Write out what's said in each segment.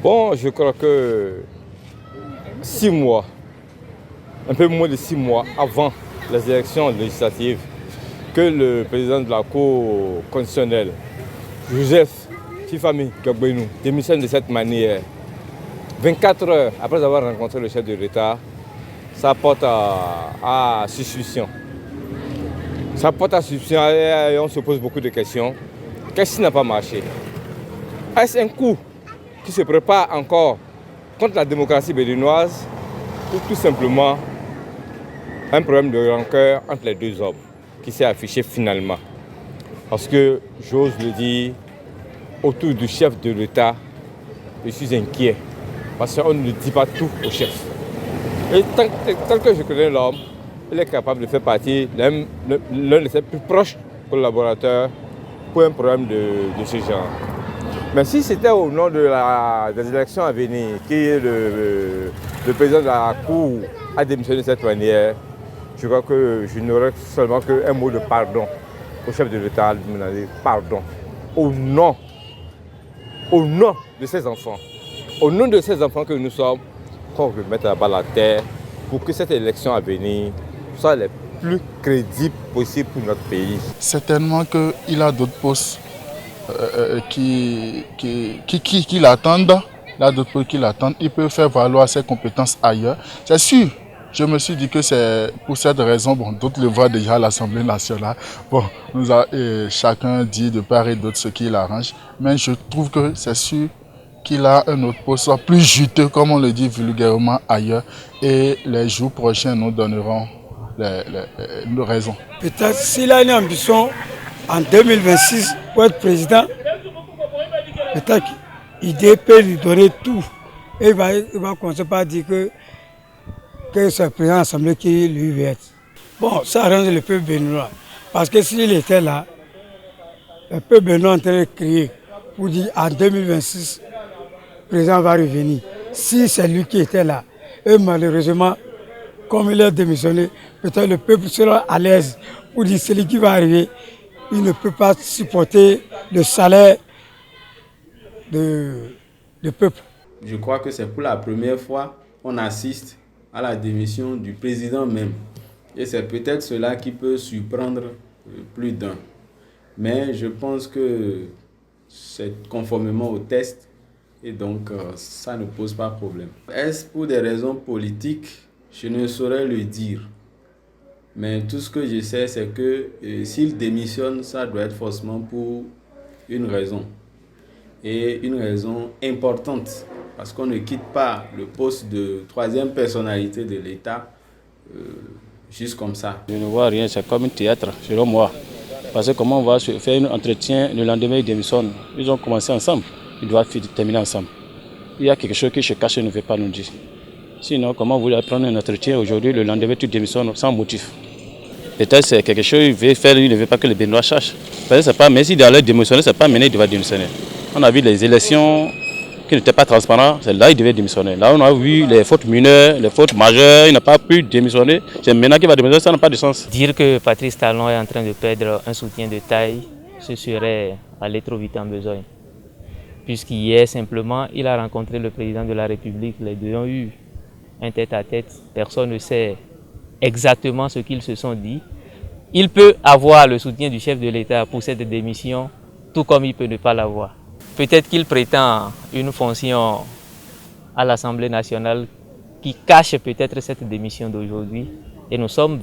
Bon, je crois que 6 mois, un peu moins de 6 mois avant les élections législatives, que le président de la Cour constitutionnelle, Joseph Fifami Gbagbenou, démissionne de cette manière. 24 heures après avoir rencontré le chef de l'État, ça porte à suspicion. Ça porte à suspicion et on se pose beaucoup de questions. Qu'est-ce qui n'a pas marché? Est-ce un coup qui se prépare encore contre la démocratie béninoise ou tout simplement un problème de rancœur entre les deux hommes qui s'est affiché finalement? Parce que, j'ose le dire, autour du chef de l'État, je suis inquiet. Parce qu'on ne dit pas tout au chef. Et tant que je connais l'homme, il est capable de faire partie l'un de ses plus proches collaborateurs pour un problème de ce genre. Mais si c'était au nom des élections à venir, que le président de la Cour a démissionné de cette manière, je crois que je n'aurais seulement qu'un mot de pardon au chef de l'État, de me demander pardon. Au nom de ses enfants. Au nom de ces enfants que nous sommes, qu'on remette à bas la terre pour que cette élection à venir soit la plus crédible possible pour notre pays. Certainement qu'il a d'autres postes qui l'attendent. Il a d'autres postes qui l'attendent. Il peut faire valoir ses compétences ailleurs. C'est sûr. Je me suis dit que c'est pour cette raison, bon, d'autres le voient déjà à l'Assemblée nationale. Bon, chacun dit de part et d'autre ce qui l'arrange. Mais je trouve que c'est sûr qu'il a un autre poste plus juteux, comme on le dit vulgairement ailleurs. Et les jours prochains nous donneront les raisons. Peut-être s'il a une ambition en 2026 pour être président, peut-être qu'il peut lui donner tout. Et il va commencer par dire que c'est le président de l'Assemblée qui lui veut être. Bon, ça arrange le peuple béninois. Parce que s'il était là, le peuple béninois est en train de crier pour dire en 2026, le président va revenir. Si c'est lui qui était là, et malheureusement, comme il a démissionné, peut-être le peuple sera à l'aise pour dire celui qui va arriver, il ne peut pas supporter le salaire du peuple. Je crois que c'est pour la première fois qu'on assiste à la démission du président même. Et c'est peut-être cela qui peut surprendre plus d'un. Mais je pense que c'est conformément au test et donc ça ne pose pas problème. Est-ce pour des raisons politiques? Je ne saurais le dire. Mais tout ce que je sais, c'est que s'il démissionne, ça doit être forcément pour une raison. Et une raison importante. Parce qu'on ne quitte pas le poste de troisième personnalité de l'État juste comme ça. Je ne vois rien, c'est comme un théâtre, selon moi. Parce que comment on va se faire un entretien, le lendemain ils démissionnent. Ils ont commencé ensemble, ils doivent terminer ensemble. Il y a quelque chose qui se cache et ne veut pas nous dire. Sinon, comment vous voulez prendre un entretien aujourd'hui, le lendemain tu démissionnes sans motif? Peut-être c'est quelque chose qu'il veut faire, il ne veut pas que les Béninois cherchent. Mais s'il allait démissionner, ce n'est pas mené, il devait démissionner. On a vu les élections qui n'étaient pas transparentes, c'est là qu'il devait démissionner. Là, on a vu les fautes mineures, les fautes majeures, il n'a pas pu démissionner. C'est maintenant qu'il va démissionner, ça n'a pas de sens. Dire que Patrice Talon est en train de perdre un soutien de taille, ce serait aller trop vite en besogne. Puisqu'hier, simplement, il a rencontré le président de la République, les deux ont eu un tête-à-tête, personne ne sait exactement ce qu'ils se sont dit. Il peut avoir le soutien du chef de l'État pour cette démission, tout comme il peut ne pas l'avoir. Peut-être qu'il prétend une fonction à l'Assemblée nationale qui cache peut-être cette démission d'aujourd'hui. Et nous sommes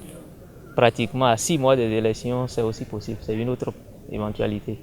pratiquement à 6 mois des élections, c'est aussi possible, c'est une autre éventualité.